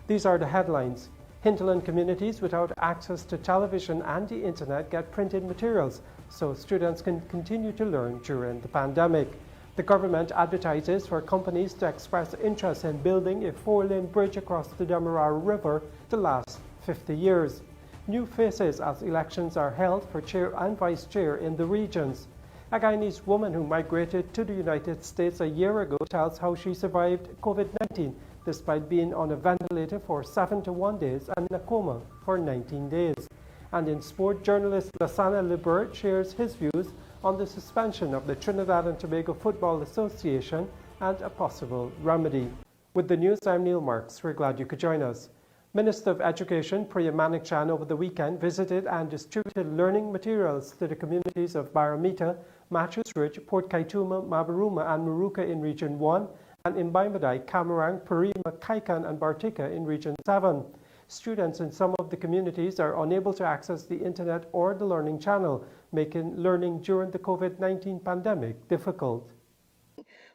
These are the headlines. Hinterland communities without access to television and the internet get printed materials so students can continue to learn during the pandemic. The government advertises for companies to express interest in building a 4-lane bridge across the Demerara River to last 50 years. New faces as elections are held for chair and vice chair in the regions. A Guyanese woman who migrated to the United States a year ago tells how she survived COVID-19 despite being on a ventilator for 71 days and in a coma for 19 days. And in sport, journalist Lasana Libert shares his views on the suspension of the Trinidad and Tobago Football Association and a possible remedy. With the news, I'm Neil Marks. We're glad you could join us. Minister of Education Priya Manikchan over the weekend visited and distributed learning materials to the communities of Baramita, Matthews Ridge, Port Kaituma, Mabaruma and Maruka in Region 1 and in Baimadai, Kamarang, Parima, Kaikan and Bartika in Region 7. Students in some of the communities are unable to access the internet or the learning channel, making learning during the COVID-19 pandemic difficult.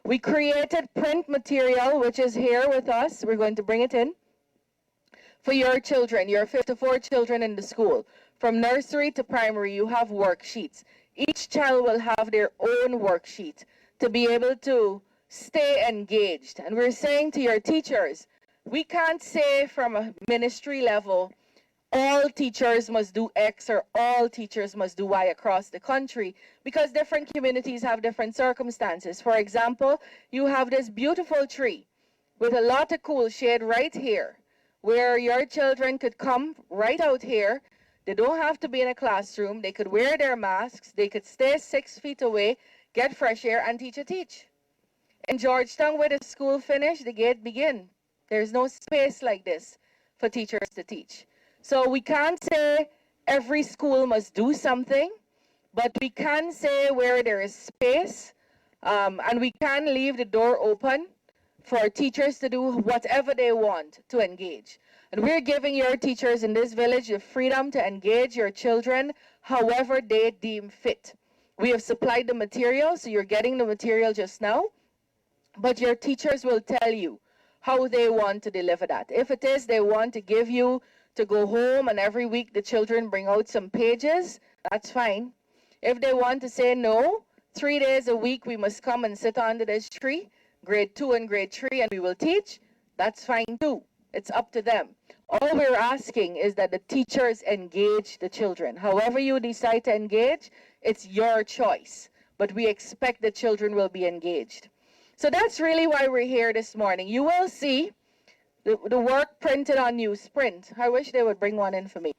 We created print material, which is here with us. We're going to bring it in. For your children, your 54 children in the school. From nursery to primary, you have worksheets. Each child will have their own worksheet to be able to stay engaged. And we're saying to your teachers, we can't say from a ministry level, all teachers must do X or all teachers must do Y across the country, because different communities have different circumstances. For example, you have this beautiful tree with a lot of cool shade right here, where your children could come right out here. They don't have to be in a classroom. They could wear their masks. They could stay 6 feet away, get fresh air, and teach. In Georgetown, where the school finished, the gate begin. There's no space like this for teachers to teach. So we can't say every school must do something, but we can say where there is space, and we can leave the door open for teachers to do whatever they want to engage. And we're giving your teachers in this village the freedom to engage your children however they deem fit. We have supplied the material, so you're getting the material just now, but your teachers will tell you how they want to deliver that. If it is they want to give you to go home and every week the children bring out some pages, that's fine. If they want to say no, 3 days a week we must come and sit under this tree, grade 2 and grade 3, and we will teach, that's fine too. It's up to them. All we're asking is that the teachers engage the children. However you decide to engage, it's your choice. But we expect the children will be engaged. So that's really why we're here this morning. You will see the work printed on newsprint. I wish they would bring one in for me.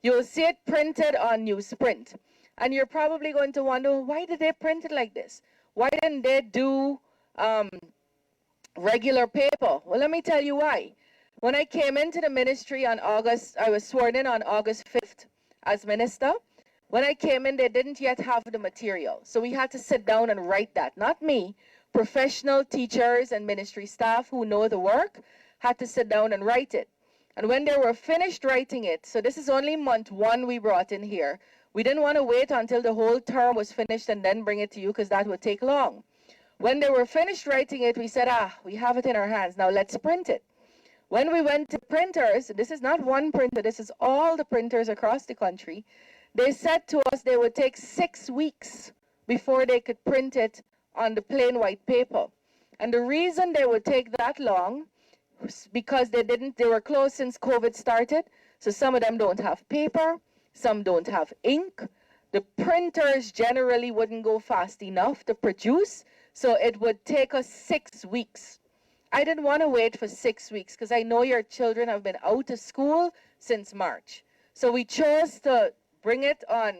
You'll see it printed on newsprint. And you're probably going to wonder, why did they print it like this? Why didn't they do regular paper? Well, let me tell you why. When I came into the ministry on August, I was sworn in on August 5th as minister. When I came in, they didn't yet have the material. So we had to sit down and write that. Not me. Professional teachers and ministry staff who know the work had to sit down and write it. And when they were finished writing it, so this is only month 1 we brought in here. We didn't want to wait until the whole term was finished and then bring it to you, because that would take long. When they were finished writing it, we said, we have it in our hands, now let's print it. When we went to printers, this is not one printer, this is all the printers across the country, they said to us they would take 6 weeks before they could print it on the plain white paper. And the reason they would take that long was because they were closed since COVID started, so some of them don't have paper, some don't have ink. The printers generally wouldn't go fast enough to produce, so it would take us 6 weeks. I didn't want to wait for 6 weeks because I know your children have been out of school since March. So we chose to bring it on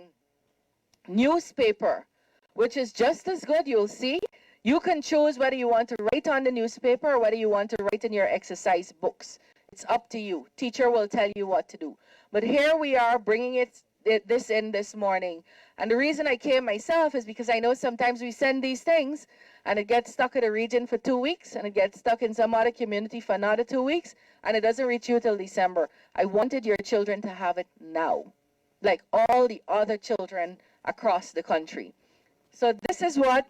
newspaper, which is just as good. You'll see. You can choose whether you want to write on the newspaper or whether you want to write in your exercise books. It's up to you. Teacher will tell you what to do. But here we are bringing this in this morning. And the reason I came myself is because I know sometimes we send these things and it gets stuck in a region for 2 weeks and it gets stuck in some other community for another 2 weeks and it doesn't reach you till December. I wanted your children to have it now, like all the other children across the country. So this is what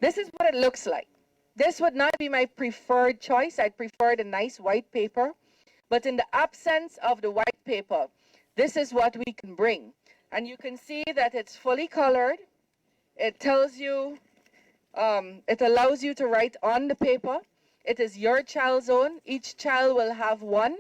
it looks like. This would not be my preferred choice. I'd prefer the nice white paper. But in the absence of the white paper, this is what we can bring. And you can see that it's fully colored. It tells you, it allows you to write on the paper. It is your child's own. Each child will have one.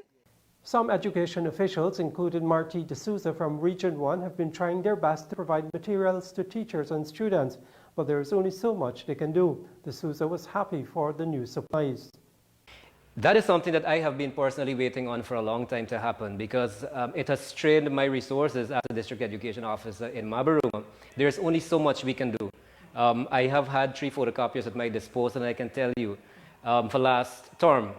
Some education officials, including Marty D'Souza from Region 1, have been trying their best to provide materials to teachers and students, but there is only so much they can do. D'Souza was happy for the new supplies. That is something that I have been personally waiting on for a long time to happen, because it has strained my resources as a district education officer in Mabaruma. There's only so much we can do. I have had 3 photocopiers at my disposal, and I can tell you, for last term,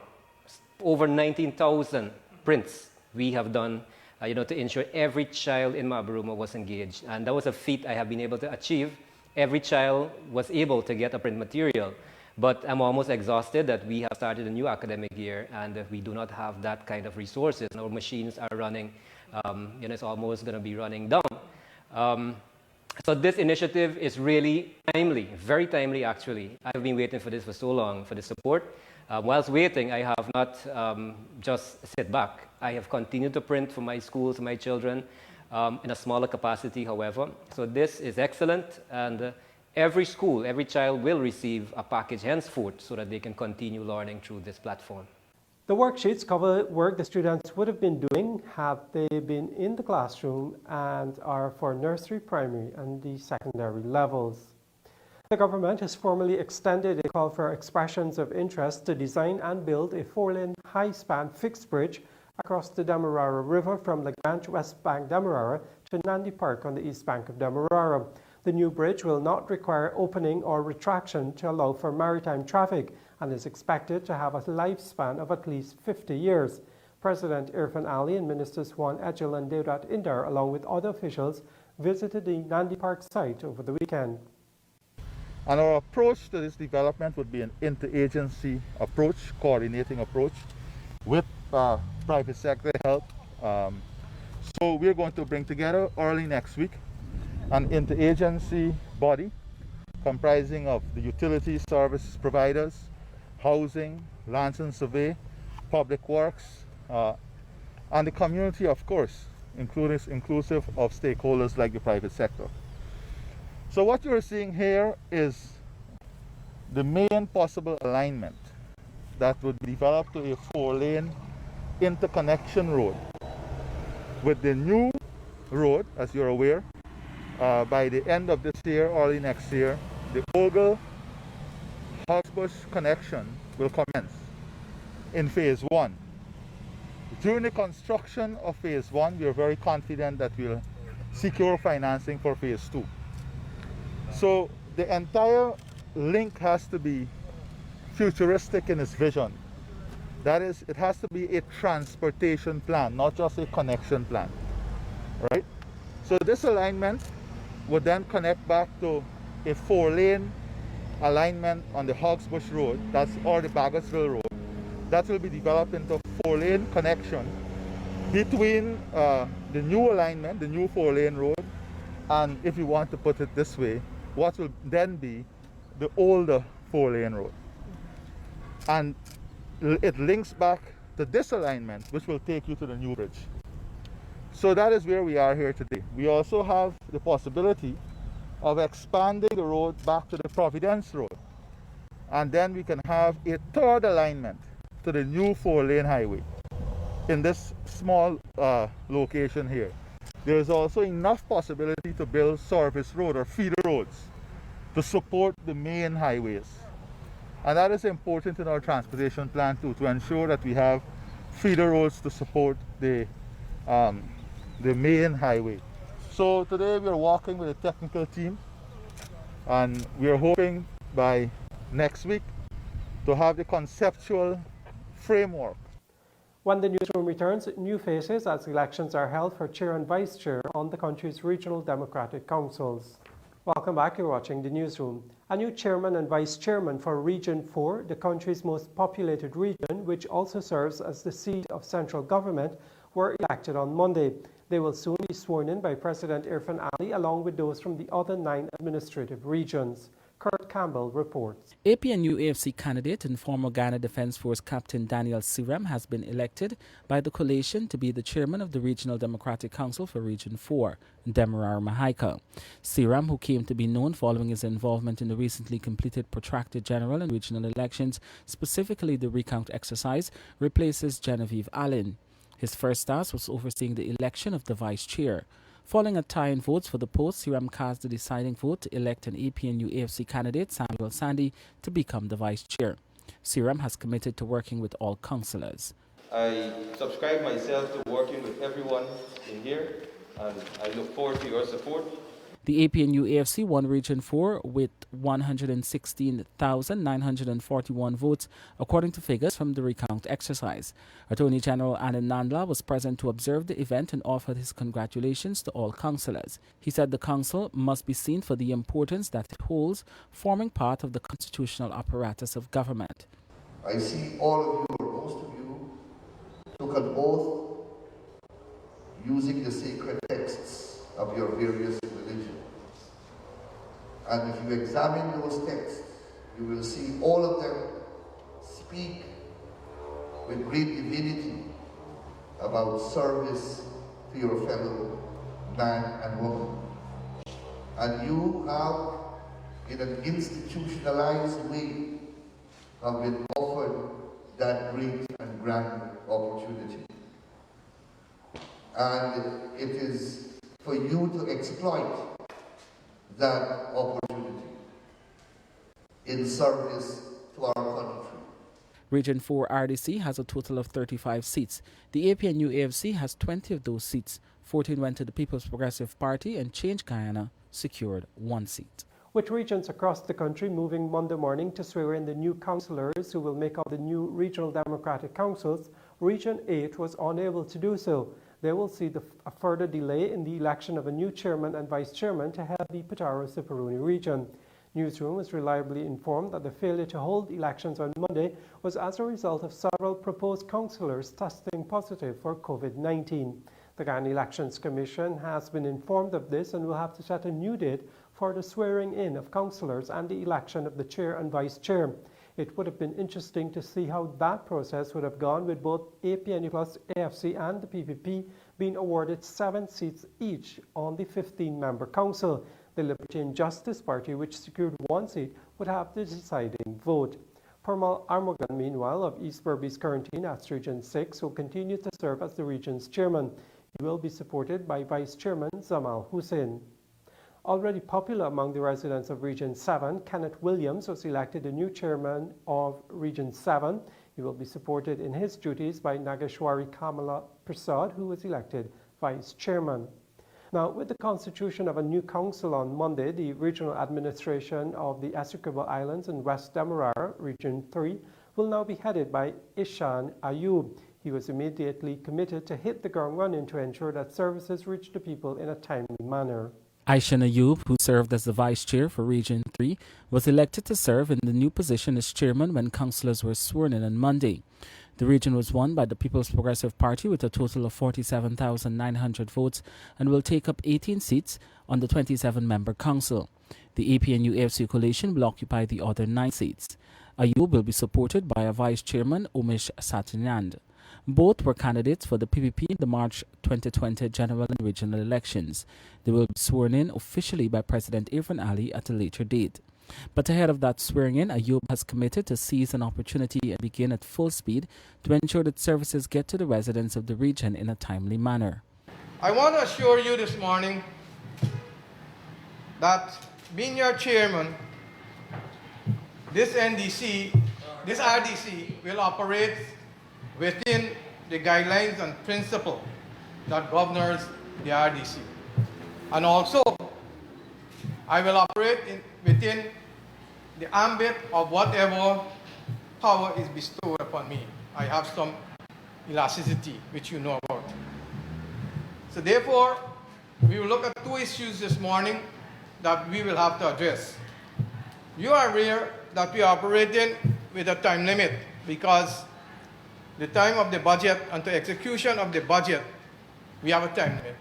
over 19,000 prints we have done to ensure every child in Mabaruma was engaged. And that was a feat I have been able to achieve. Every child was able to get a print material. But I'm almost exhausted that we have started a new academic year and we do not have that kind of resources. Our machines are running, it's almost going to be running down. So this initiative is really timely, very timely actually. I've been waiting for this for so long, for the support. Whilst waiting, I have not just sit back. I have continued to print for my schools, my children, in a smaller capacity, however. So this is excellent, and every school, every child will receive a package henceforth so that they can continue learning through this platform. The worksheets cover work the students would have been doing had they been in the classroom and are for nursery, primary and the secondary levels. The government has formally extended a call for expressions of interest to design and build a 4-lane high-span fixed bridge across the Demerara River from Lagrange West Bank Demerara to Nandi Park on the east bank of Demerara. The new bridge will not require opening or retraction to allow for maritime traffic and is expected to have a lifespan of at least 50 years. President Irfan Ali and Ministers Juan Ejel and Deodat Indar, along with other officials, visited the Nandi Park site over the weekend. And our approach to this development would be an interagency approach, coordinating approach with private sector help. So we're going to bring together early next week an interagency body comprising of the utility service providers, housing, lands and survey, public works, and the community, of course, inclusive of stakeholders like the private sector. So what you're seeing here is the main possible alignment that would be developed to a 4-lane interconnection road with the new road, as you're aware. By the end of this year, early next year, the Ogle Hawksbush connection will commence in phase 1. During the construction of phase 1, we are very confident that we'll secure financing for phase 2. So the entire link has to be futuristic in its vision. That is, it has to be a transportation plan, not just a connection plan, right? So this alignment would then connect back to a 4-lane alignment on the Hawksbush Road, or the Baggersville Road. That will be developed into a 4-lane connection between the new alignment, the new 4-lane road, and if you want to put it this way, what will then be the older 4-lane road. And it links back to this alignment, which will take you to the new bridge. So that is where we are here today. We also have the possibility of expanding the road back to the Providence Road. And then we can have a third alignment to the new 4-lane highway in this small location here. There is also enough possibility to build service road or feeder roads to support the main highways. And that is important in our transportation plan too, to ensure that we have feeder roads to support the main highway. So today we are walking with a technical team, and we are hoping by next week to have the conceptual framework. When the newsroom returns, new faces as elections are held for chair and vice chair on the country's regional democratic councils. Welcome back, you're watching the newsroom. A new chairman and vice chairman for Region 4, the country's most populated region, which also serves as the seat of central government, were elected on Monday. They will soon be sworn in by President Irfan Ali along with those from the other 9 administrative regions. Kurt Campbell reports. APNU AFC candidate and former Guyana Defence Force Captain Daniel Sept has been elected by the coalition to be the chairman of the Regional Democratic Council for Region 4, Demerara. Sept, who came to be known following his involvement in the recently completed protracted general and regional elections, specifically the recount exercise, replaces Genevieve Allen. His first task was overseeing the election of the vice chair. Following a tie in votes for the post, Sept cast the deciding vote to elect an APNU AFC candidate, Samuel Sandy, to become the vice chair. Sept has committed to working with all councillors. I subscribe myself to working with everyone in here, and I look forward to your support. The APNU AFC won Region 4 with 116,941 votes, according to figures from the recount exercise. Attorney General Anand Nandla was present to observe the event and offered his congratulations to all councillors. He said the council must be seen for the importance that it holds, forming part of the constitutional apparatus of government. I see all of you, or most of you, took an oath using the sacred texts of your various religions. And if you examine those texts, you will see all of them speak with great divinity about service to your fellow man and woman. And you have, in an institutionalized way, have been offered that great and grand opportunity. And it is for you to exploit that opportunity in service to our country. Region 4 RDC has a total of 35 seats. The APNU AFC has 20 of those seats. 14 went to the People's Progressive Party, and Change Guyana secured 1 seat. With regions across the country moving Monday morning to swear in the new councillors who will make up the new Regional Democratic Councils, Region 8 was unable to do so. They will see a further delay in the election of a new chairman and vice chairman to head the Pataro-Siparuni region. Newsroom was reliably informed that the failure to hold elections on Monday was as a result of several proposed councillors testing positive for COVID-19. The Guyana Elections Commission has been informed of this and will have to set a new date for the swearing in of councillors and the election of the chair and vice chair. It would have been interesting to see how that process would have gone, with both APNU plus AFC and the PPP being awarded 7 seats each on the 15-member council. The Liberty and Justice Party, which secured 1 seat, would have the deciding vote. Permal Armogan, meanwhile, of East Berbice Quarantine at Region 6, will continue to serve as the region's chairman. He will be supported by Vice Chairman Zamal Hussein. Already popular among the residents of Region 7, Kenneth Williams was elected the new chairman of Region 7. He will be supported in his duties by Nageshwari Kamala Prasad, who was elected vice chairman. Now, with the constitution of a new council on Monday, the regional administration of the Essequibo Islands in West Demerara, Region 3, will now be headed by Ishan Ayub. He was immediately committed to hit the ground running to ensure that services reach the people in a timely manner. Aishan Ayub, who served as the vice chair for Region 3, was elected to serve in the new position as chairman when councillors were sworn in on Monday. The region was won by the People's Progressive Party with a total of 47,900 votes and will take up 18 seats on the 27-member council. The APNU AFC coalition will occupy the other 9 seats. Ayub will be supported by a vice chairman, Umesh Satinand. Both were candidates for the PPP in the March 2020 general and regional elections. They will be sworn in officially by President Irfan Ali at a later date. But ahead of that swearing in, Ayub has committed to seize an opportunity and begin at full speed to ensure that services get to the residents of the region in a timely manner. I want to assure you this morning that being your chairman, this RDC will operate within the guidelines and principle that governs the RDC. And also, I will operate within the ambit of whatever power is bestowed upon me. I have some elasticity, which you know about. So therefore, we will look at 2 issues this morning that we will have to address. You are aware that we are operating with a time limit because the time of the budget and the execution of the budget, we have a time limit.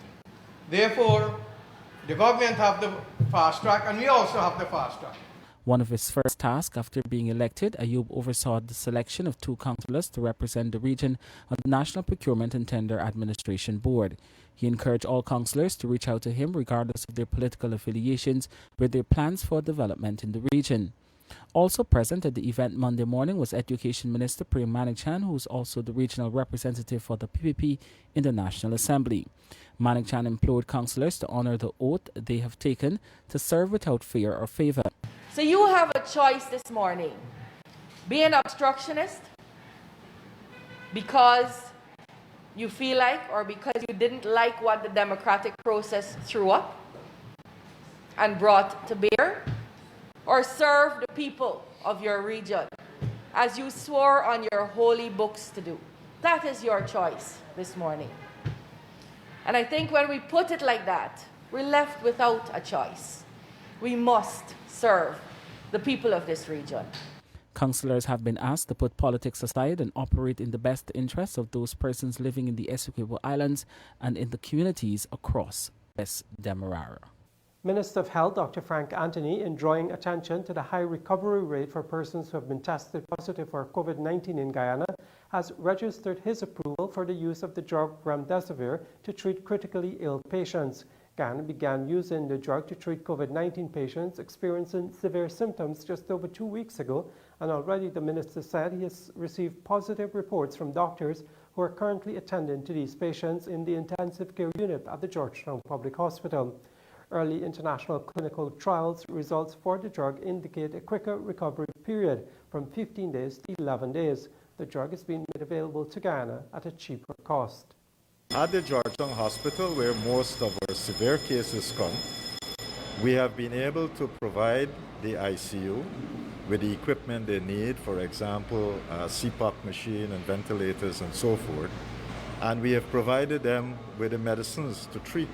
Therefore, the government have the fast track and we also have the fast track. One of his first tasks after being elected, Ayub oversaw the selection of 2 councillors to represent the region on the National Procurement and Tender Administration Board. He encouraged all councillors to reach out to him regardless of their political affiliations with their plans for development in the region. Also present at the event Monday morning was Education Minister Prem Manichan, who is also the regional representative for the PPP in the National Assembly. Manichan implored councillors to honour the oath they have taken to serve without fear or favour. So you have a choice this morning. Be an obstructionist because you feel like or because you didn't like what the democratic process threw up and brought to bear, or serve the people of your region as you swore on your holy books to do. That is your choice this morning. And I think when we put it like that, we're left without a choice. We must serve the people of this region. Councillors have been asked to put politics aside and operate in the best interests of those persons living in the Essequibo Islands and in the communities across West Demerara. Minister of Health Dr. Frank Anthony, in drawing attention to the high recovery rate for persons who have been tested positive for COVID-19 in Guyana, has registered his approval for the use of the drug remdesivir to treat critically ill patients. Guyana began using the drug to treat COVID-19 patients experiencing severe symptoms just over 2 weeks ago, and already the minister said he has received positive reports from doctors who are currently attending to these patients in the intensive care unit at the Georgetown Public Hospital. Early international clinical trials results for the drug indicate a quicker recovery period from 15 days to 11 days. The drug is being made available to Guyana at a cheaper cost. At the Georgetown Hospital, where most of our severe cases come, we have been able to provide the ICU with the equipment they need, for example, a CPAP machine and ventilators and so forth. And we have provided them with the medicines to treat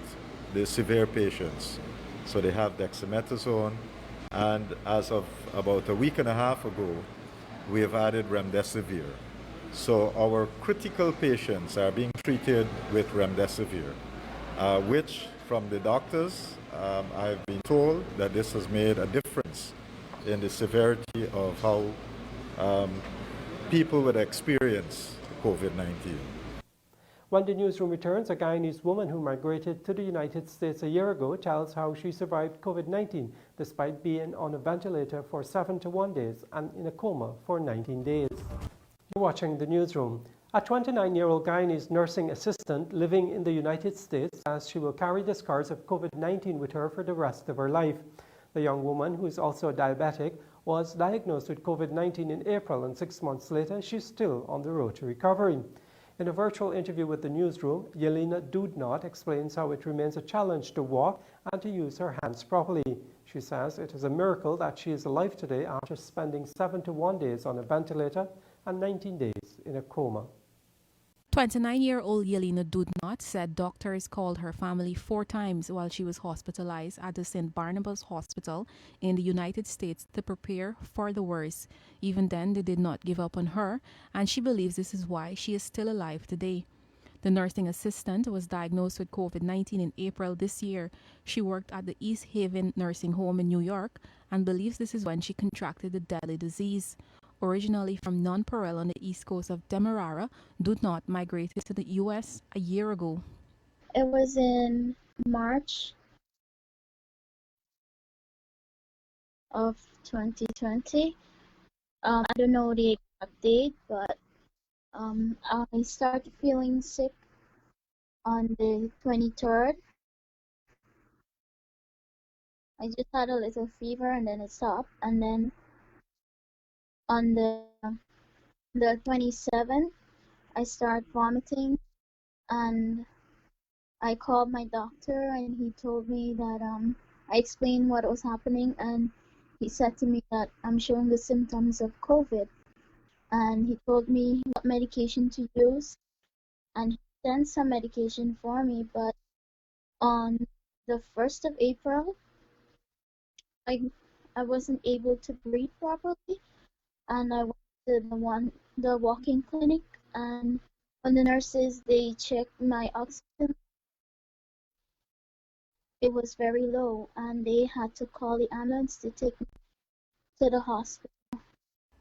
the severe patients. So they have dexamethasone, and as of about a week and a half ago, we have added remdesivir. So our critical patients are being treated with remdesivir, which from the doctors, I've been told that this has made a difference in the severity of how people would experience COVID-19. When the newsroom returns, a Guyanese woman who migrated to the United States a year ago tells how she survived COVID-19 despite being on a ventilator for 71 days and in a coma for 19 days. You're watching the newsroom. A 29-year-old Guyanese nursing assistant living in the United States says she will carry the scars of COVID-19 with her for the rest of her life. The young woman, who is also a diabetic, was diagnosed with COVID-19 in April, and 6 months later, she's still on the road to recovery. In a virtual interview with the newsroom, Jelena Dudenot explains how it remains a challenge to walk and to use her hands properly. She says it is a miracle that she is alive today after spending 71 days on a ventilator and 19 days in a coma. 29-year-old Jelena Dudenot said doctors called her family 4 times while she was hospitalized at the St. Barnabas Hospital in the United States to prepare for the worst. Even then, they did not give up on her, and she believes this is why she is still alive today. The nursing assistant was diagnosed with COVID-19 in April this year. She worked at the East Haven Nursing Home in New York and believes this is when she contracted the deadly disease. Originally from Nonpareil on the east coast of Demerara, Dudenot migrated to the U.S. a year ago. It was in March of 2020. I don't know the exact date, but I started feeling sick on the 23rd. I just had a little fever and then it stopped, and then on the 27th, I started vomiting, and I called my doctor, and he told me that I explained what was happening, and he said to me that I'm showing the symptoms of COVID, and he told me what medication to use, and he sent some medication for me. But on the 1st of April, I wasn't able to breathe properly, and I went to the walk-in clinic, and when the nurses, they checked my oxygen, it was very low, and they had to call the ambulance to take me to the hospital.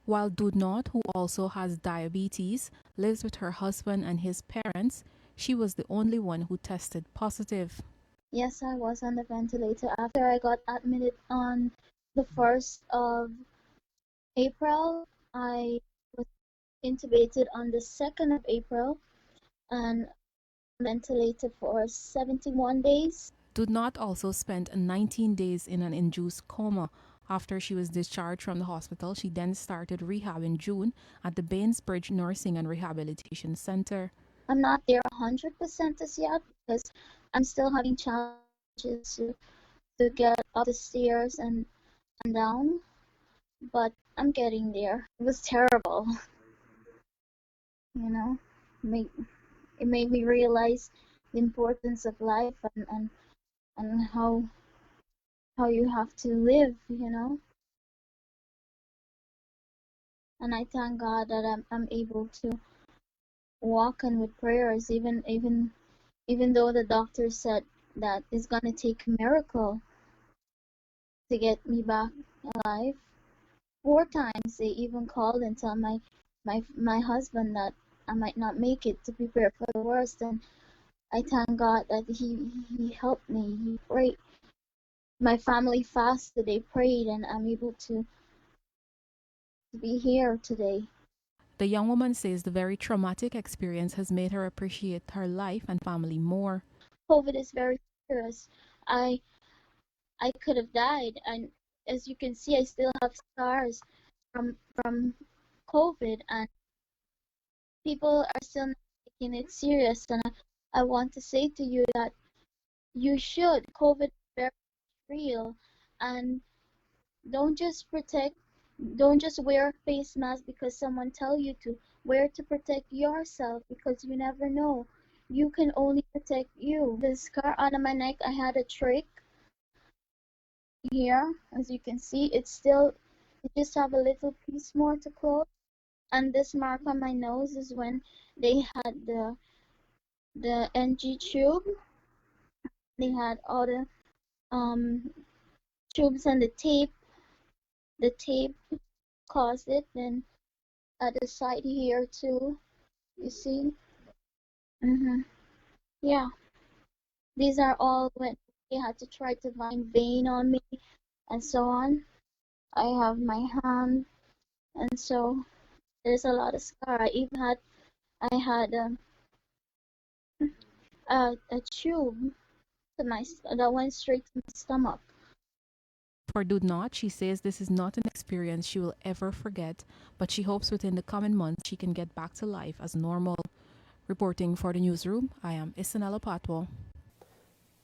While Dudenot, who also has diabetes, lives with her husband and his parents, she was the only one who tested positive. Yes, I was on the ventilator after I got admitted on the 1st of April. I was intubated on the 2nd of April and ventilated for 71 days. Dudenot also spent 19 days in an induced coma. After she was discharged from the hospital, she then started rehab in June at the Bridge Nursing and Rehabilitation Center. I'm not there 100% as yet because I'm still having challenges to get up the stairs and down, but I'm getting there. It was terrible, you know. It made me realize the importance of life and how you have to live, you know. And I thank God that I'm able to walk in with prayers, even though the doctor said that it's gonna take a miracle to get me back alive. 4 times they even called and tell my husband that I might not make it, to prepare for the worst. And I thank God that he helped me. He prayed. My family fasted, they prayed, and I'm able to be here today. The young woman says the very traumatic experience has made her appreciate her life and family more. COVID is very serious. I could have died, and as you can see, I still have scars from COVID, and people are still not taking it serious. And I want to say to you that you should. COVID is very real, and don't just wear a face mask because someone tell you to. Wear to protect yourself, because you never know. You can only protect you. The scar on my neck, I had a trick here, as you can see. It just have a little piece more to close. And this mark on my nose is when they had the NG tube. They had all the tubes and the tape. The tape caused it. Then at the side here too, you see. Yeah, these are all when they had to try to find vein on me and so on. I have my hand, and so there's a lot of scar. I had a tube that went straight to my stomach. For Dudenot, she says this is not an experience she will ever forget, but she hopes within the coming months she can get back to life as normal. Reporting for the newsroom, I am Isanella Patwo.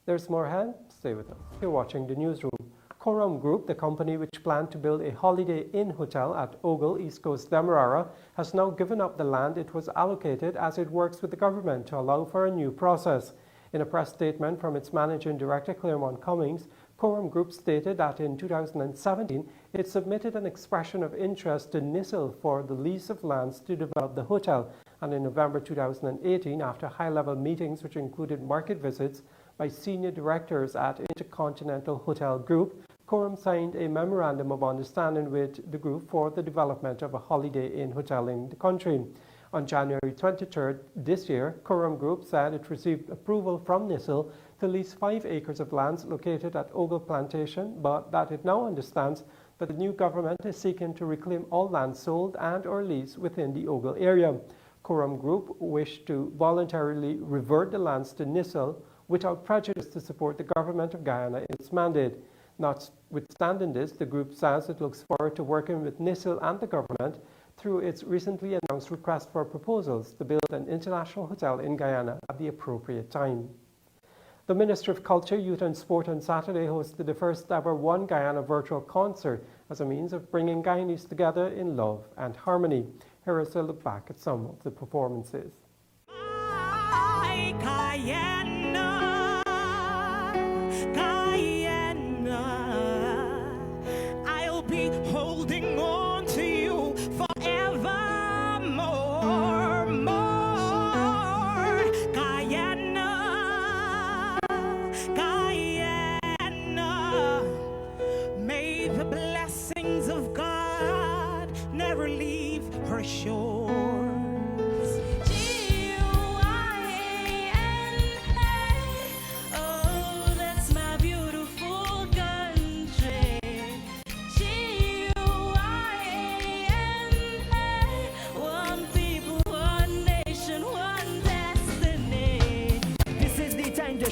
There's more ahead. Stay with us. You're watching the newsroom. Coram Group, the company which planned to build a Holiday Inn hotel at Ogle, East Coast Demerara, has now given up the land it was allocated as it works with the government to allow for a new process. In a press statement from its managing director, Claremont Cummings, Coram Group stated that in 2017, it submitted an expression of interest to NISL for the lease of lands to develop the hotel. And in November 2018, after high-level meetings which included market visits by senior directors at Intercontinental Hotel Group, Coram signed a memorandum of understanding with the group for the development of a Holiday Inn hotel in the country. On January 23rd this year, Coram Group said it received approval from NISL to lease 5 acres of lands located at Ogle Plantation, but that it now understands that the new government is seeking to reclaim all land sold and or leased within the Ogle area. Coram Group wished to voluntarily revert the lands to NISL without prejudice to support the government of Guyana in its mandate. Notwithstanding this, the group says it looks forward to working with NISL and the government through its recently announced request for proposals to build an international hotel in Guyana at the appropriate time. The Minister of Culture, Youth and Sport on Saturday hosted the first ever One Guyana virtual concert as a means of bringing Guyanese together in love and harmony. Here is a look back at some of the performances. I'll be holding on to you forevermore, more. Guyana, Guyana, may the blessings of God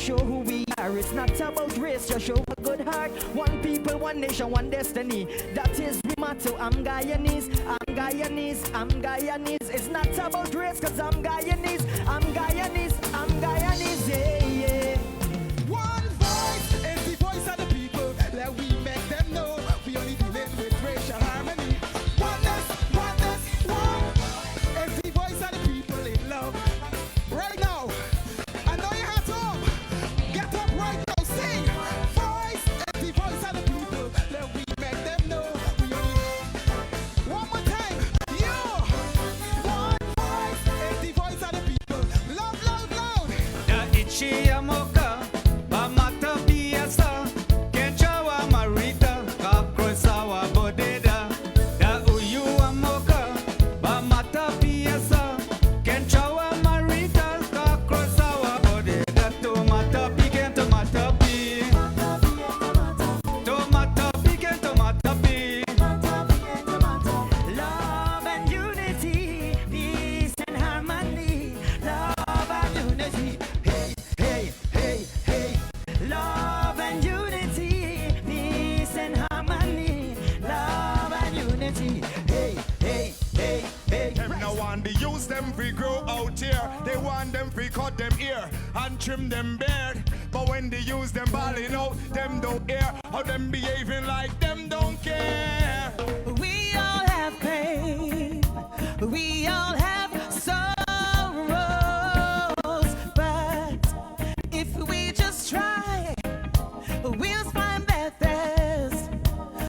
just show who we are. It's not about race, just show a good heart. One people, one nation, one destiny. That is my motto. I'm Guyanese, I'm Guyanese, I'm Guyanese. It's not about race, cause I'm Guyanese, I'm Guyanese, I'm Guyanese, yeah, yeah. One voice is the voice of the people. Let we make them know we only dealing with racial harmony. Oneness, oneness, one is the voice of the people in love. Right now, I know you have to get up right now, sing. Voice is the voice of the people. Let we make them know we only. One more time, you. One voice is the voice of the people. Love, loud, loud. Da ichi amoka, bamata biasa, kenchawa marita, kakrosawa bodeda. Da uyu amoka, bamata biasa, kenchawa marita, kakrosawa bodeda. Tomata pigen tomata pi, tomata pigen tomata pi. Love and unity, peace and harmony. Love and unity, hey, hey, hey, hey. Love and unity, peace and harmony. Love and unity, hey, hey, hey, hey. Them now want to use them free grow out here. They want them free cut them ear and trim them beard. But when they use them balling out, them don't care. How them behaving like them don't care. We all have pain, we all have sorrows, but if we just try, we'll find that there's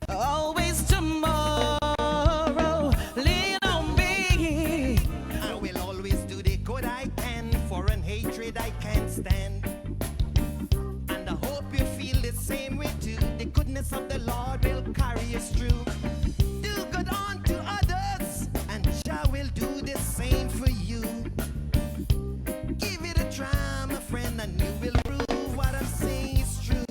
always tomorrow. Lean on me. I will always do the good I can. Foreign hatred I can't stand. And I hope you feel the same way too. The goodness of the Lord will carry us through. Do good unto others, and Jah will do the same for you. Give it a try, my friend, and you will prove what I'm saying is true.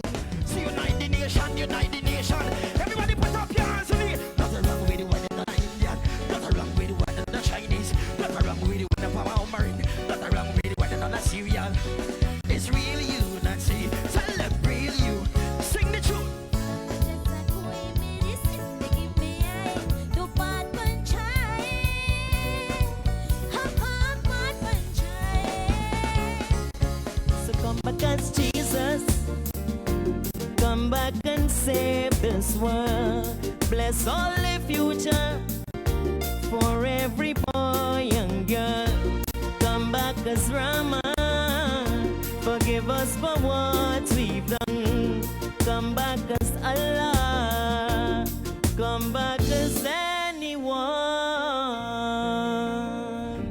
So unite the nation, unite the nation. Everybody put up your hands in the air. Nothing wrong with the one in the Indian. Nothing wrong with the one in the Chinese. Nothing wrong with the one in the Marine. Nothing wrong with the one in the Syrian. It's real unity. Celebrate you. Sing the tune. So come back as Jesus. Come back and save this world. Bless all the future for every boy and girl. Come back as Rama. Forgive us for what we've done. Come back as Allah. Come back as anyone.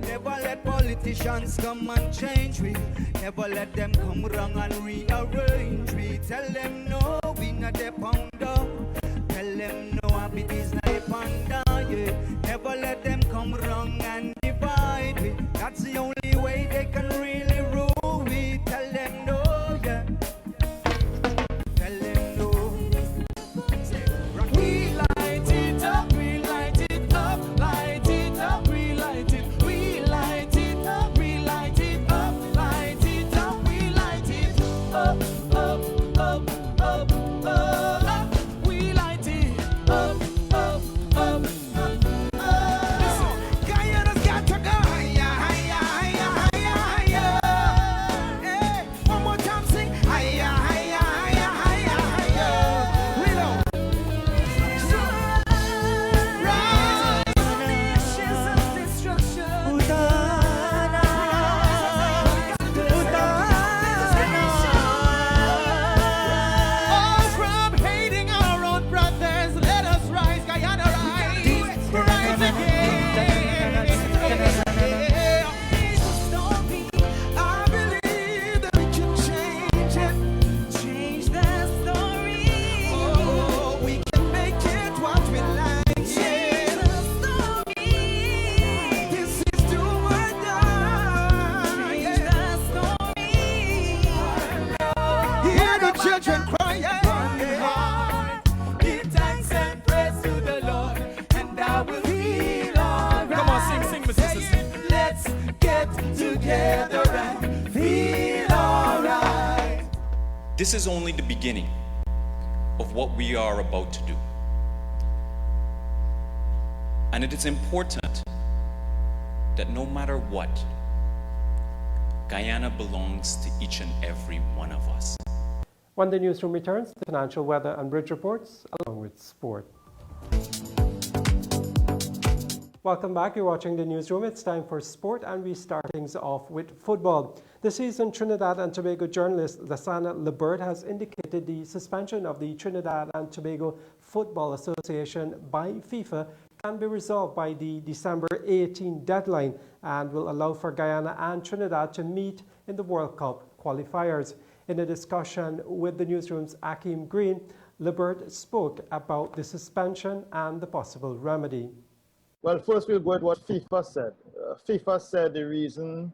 Never let politicians come and change we. Never let them come wrong and rearrange we. Tell them no, we not a pounder. Tell them no, our is not a panda. Yeah. Never let them come wrong and divide we. That's the only way they can really rule we. Tell them no, yeah. Tell them no. We light it up, we light it up, light it up, we light it. We light it up, we light it up, light it up, we light it up, up, up, up, up. We light it up, up, up, up, up. Guyana's got to go higher, higher, higher. This is only the beginning of what we are about to do. And it is important that no matter what, Guyana belongs to each and every one of us. When the newsroom returns, the financial, weather and bridge reports, along with sport. Welcome back. You're watching the newsroom. It's time for sport, and we start things off with football. The seasoned Trinidad and Tobago journalist Lasana Lebert has indicated the suspension of the Trinidad and Tobago Football Association by FIFA can be resolved by the December 18 deadline and will allow for Guyana and Trinidad to meet in the World Cup qualifiers. In a discussion with the newsroom's Akeem Green, Lebert spoke about the suspension and the possible remedy. Well, first we'll go at what FIFA said. FIFA said the reason,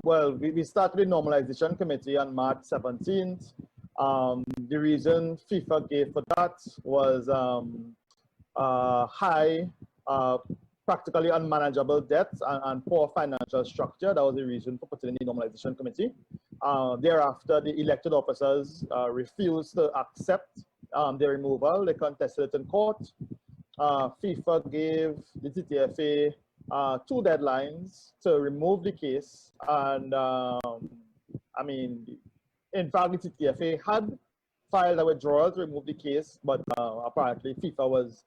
we started the normalization committee on March 17th. The reason FIFA gave for that was high, practically unmanageable debts and poor financial structure. That was the reason for putting in the normalization committee. Thereafter, the elected officers refused to accept the removal. They contested it in court. FIFA gave the TTFA 2 deadlines to remove the case, and in fact, the TTFA had filed a withdrawal to remove the case, but apparently FIFA was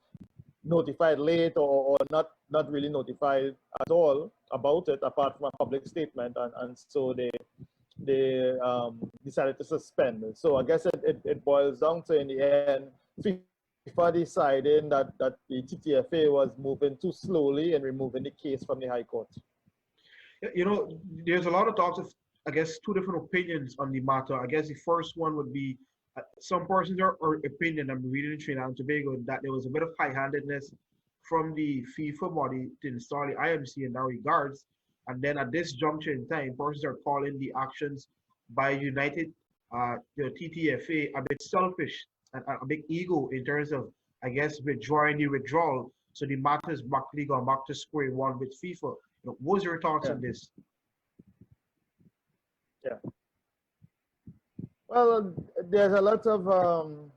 notified late or not really notified at all about it, apart from a public statement, and so they decided to suspend it. So I guess it boils down to, in the end, FIFA deciding that the TTFA was moving too slowly and removing the case from the High Court. You know, there's a lot of talks of, I guess, 2 different opinions on the matter. I guess the first one would be some persons are opinion, I'm reading in Trinidad and Tobago, that there was a bit of high-handedness from the FIFA body to install the IMC in that regards. And then at this juncture in time, persons are calling the actions by United, the TTFA, a bit selfish and a big ego in terms of, I guess, withdrawing the withdrawal. So the matter is backly gone back to square one with FIFA. You know, what's your thoughts on this? Yeah. Well, there's a lot of,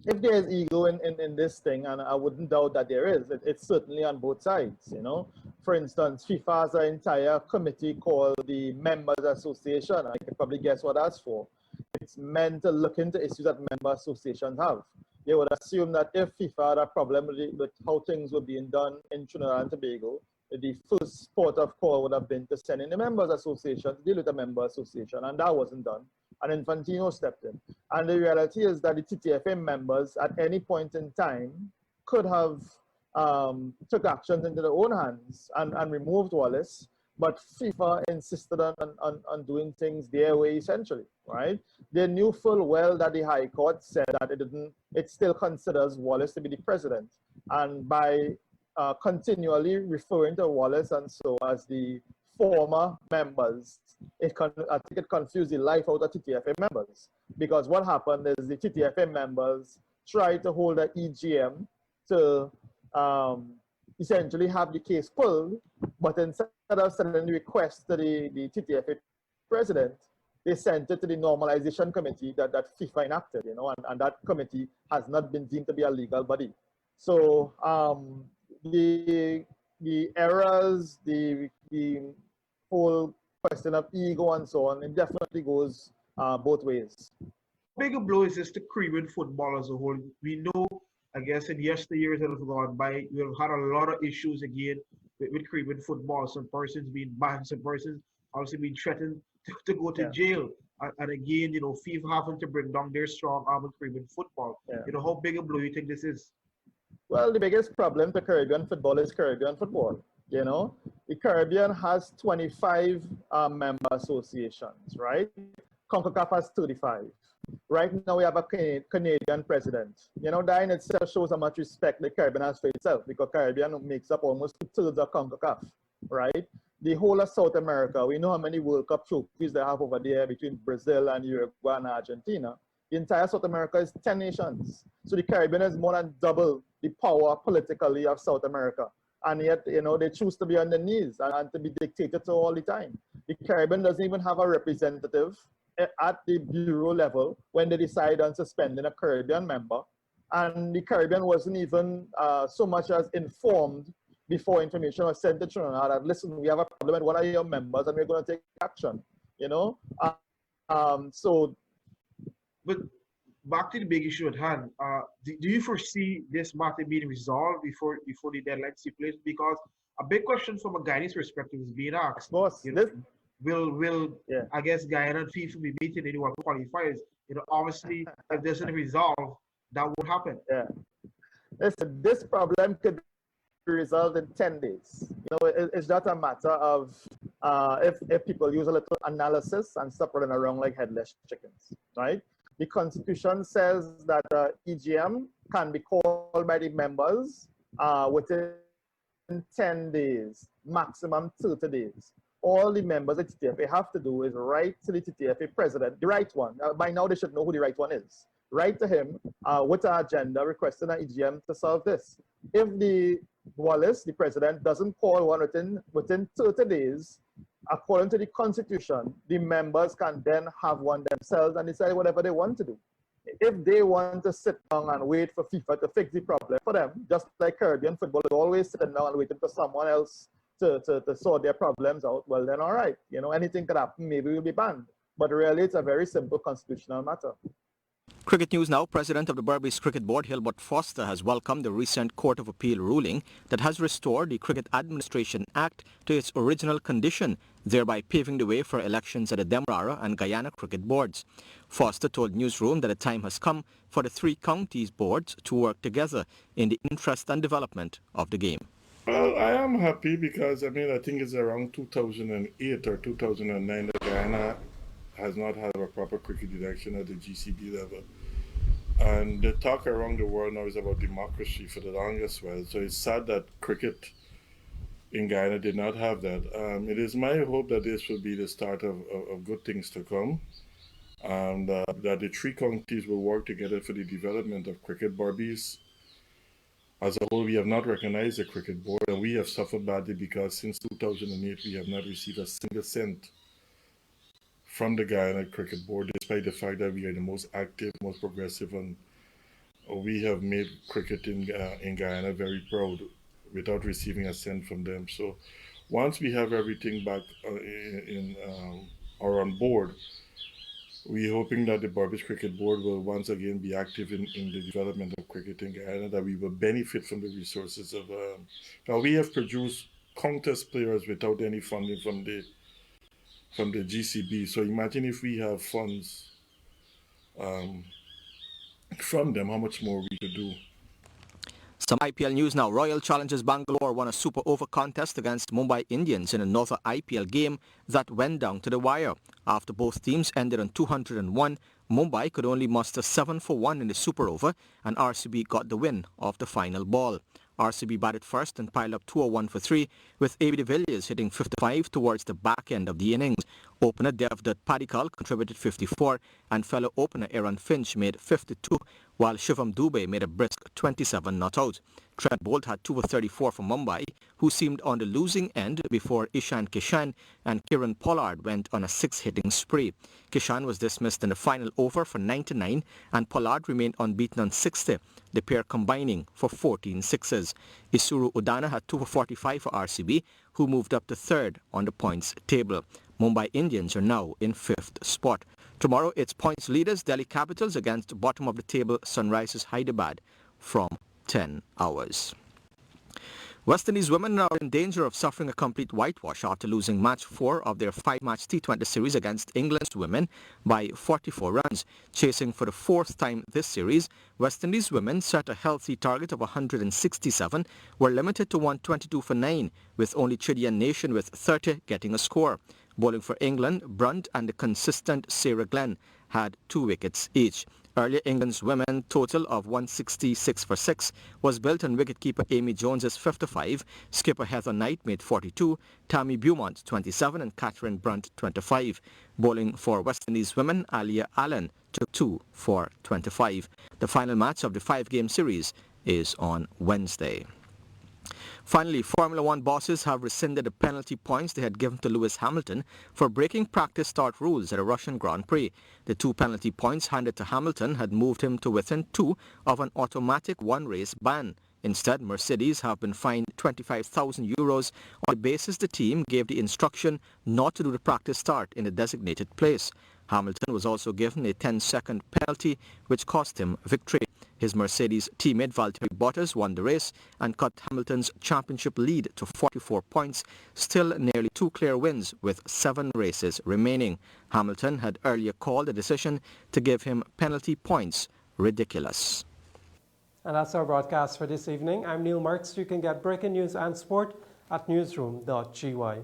if there's ego in this thing, and I wouldn't doubt that there is, it's certainly on both sides, you know. For instance, FIFA has an entire committee called the Members Association. I can probably guess what that's for. It's meant to look into issues that member associations have. They would assume that if FIFA had a problem with how things were being done in Trinidad and Tobago, the first port of call would have been to send in the Members Association to deal with the Member Association, and that wasn't done. And Infantino stepped in. And the reality is that the TTFA members at any point in time could have took actions into their own hands and removed Wallace, but FIFA insisted on doing things their way, essentially, right? They knew full well that the High Court said that it still considers Wallace to be the president. And by continually referring to Wallace and so as the former members, I think it confused the life out of TTFA members, because what happened is the TTFA members tried to hold an EGM to essentially have the case pulled, but instead of sending the request to the TTFA president, they sent it to the normalization committee that FIFA enacted, you know, and that committee has not been deemed to be a legal body. So the errors, the whole question of ego and so on, it definitely goes both ways. Bigger blow is just the Caribbean football as a whole. We know, I guess, in yesteryears that have gone by, we have had a lot of issues again with Caribbean football. Some persons being banned, some persons also being threatened to go to jail. And again, you know, FIFA having to bring down their strong arm in Caribbean football. Yeah. You know, how big a blow you think this is? Well, the biggest problem to Caribbean football is Caribbean football. You know, the Caribbean has 25 member associations, right? CONCACAF has 35. Right now we have a Canadian president. You know, that in itself shows how much respect the Caribbean has for itself, because Caribbean makes up almost 2/3 of CONCACAF, right? The whole of South America, we know how many World Cup trophies they have over there between Brazil and Uruguay and Argentina. The entire South America is 10 nations. So the Caribbean is more than double the power politically of South America. And yet, you know, they choose to be on their knees and to be dictated to all the time. The Caribbean doesn't even have a representative at the bureau level when they decide on suspending a Caribbean member, and the Caribbean wasn't even so much as informed before information was sent to Trinidad that, listen, we have a problem with one of your members and we're going to take action, you know? But back to the big issue at hand, do you foresee this matter being resolved before the deadline stipulated? Because a big question from a Guyanese perspective is being asked. Of course. You know, will I guess Guyana and FIFA be meeting anyone qualifiers? You know, obviously, if there's any resolve, that would happen. Yeah. Listen, this problem could be resolved in 10 days. You know, it's not a matter of if people use a little analysis and stop running around like headless chickens, right? The Constitution says that EGM can be called by the members within 10 days, maximum 30 days. All the members of the TTFA have to do is write to the TTFA president, the right one. By now, they should know who the right one is. Write to him with an agenda requesting an EGM to solve this. If the Wallace, the president, doesn't call one within 30 days, according to the Constitution, the members can then have one themselves and decide whatever they want to do. If they want to sit down and wait for FIFA to fix the problem for them, just like Caribbean football is always sitting down and waiting for someone else to sort their problems out, well then all right, you know, anything could happen, maybe we'll be banned. But really it's a very simple constitutional matter. Cricket news now. President of the Berbice Cricket Board, Hilbert Foster, has welcomed the recent Court of Appeal ruling that has restored the Cricket Administration Act to its original condition, thereby paving the way for elections at the Demerara and Guyana cricket boards. Foster told Newsroom that the time has come for the three counties boards to work together in the interest and development of the game. Well, I am happy because, I think it's around 2008 or 2009 that Guyana has not had a proper cricket election at the GCB level. And the talk around the world now is about democracy for the longest while. So it's sad that cricket in Guyana did not have that. It is my hope that this will be the start of good things to come, and that the three counties will work together for the development of cricket. Berbice, as a whole, we have not recognized the cricket board, and we have suffered badly because since 2008 we have not received a single cent from the Guyana Cricket Board, despite the fact that we are the most active, most progressive, and we have made cricket in Guyana very proud without receiving a cent from them. So once we have everything back or on board, we're hoping that the Berbice Cricket Board will once again be active in the development of cricket in Guyana, that we will benefit from the resources of... now we have produced countless players without any funding from the GCB. So imagine if we have funds from them, how much more we could do. Some IPL news now. Royal Challengers Bangalore won a super over contest against Mumbai Indians in another IPL game that went down to the wire. After both teams ended on 201, Mumbai could only muster 7 for 1 in the super over, and RCB got the win off the final ball. RCB batted first and piled up 201 for 3, with A.B. de Villiers hitting 55 towards the back end of the innings. Opener Devdutt Padikkal contributed 54, and fellow opener Aaron Finch made 52, while Shivam Dubey made a brisk 27 not out. Trent Bolt had 2 for 34 for Mumbai, who seemed on the losing end before Ishan Kishan and Kieran Pollard went on a 6-hitting spree. Kishan was dismissed in the final over for 99, and Pollard remained unbeaten on 60, the pair combining for 14 sixes. Isuru Udana had 2 for 45 for RCB, who moved up to third on the points table. Mumbai Indians are now in 5th spot. Tomorrow it's points leaders Delhi Capitals against bottom of the table Sunrisers Hyderabad from 10 hours. West Indies women are in danger of suffering a complete whitewash after losing match 4 of their 5-match T20 series against England's women by 44 runs. Chasing for the 4th time this series, West Indies women set a healthy target of 167, were limited to 122 for 9, with only Chidian Nation with 30 getting a score. Bowling for England, Brunt and the consistent Sarah Glenn had 2 wickets each. Earlier, England's women total of 166 for 6 was built on wicketkeeper Amy Jones's 55, skipper Heather Knight made 42, Tammy Beaumont 27 and Catherine Brunt 25. Bowling for West Indies women, Alia Allen took 2 for 25. The final match of the 5-game series is on Wednesday. Finally, Formula One bosses have rescinded the penalty points they had given to Lewis Hamilton for breaking practice start rules at a Russian Grand Prix. The 2 penalty points handed to Hamilton had moved him to within 2 of an automatic one-race ban. Instead, Mercedes have been fined €25,000 on the basis the team gave the instruction not to do the practice start in the designated place. Hamilton was also given a 10-second penalty, which cost him victory. His Mercedes teammate Valtteri Bottas won the race and cut Hamilton's championship lead to 44 points, still nearly 2 clear wins with 7 races remaining. Hamilton had earlier called the decision to give him penalty points ridiculous. And that's our broadcast for this evening. I'm Neil Marks. You can get breaking news and sport at newsroom.gy.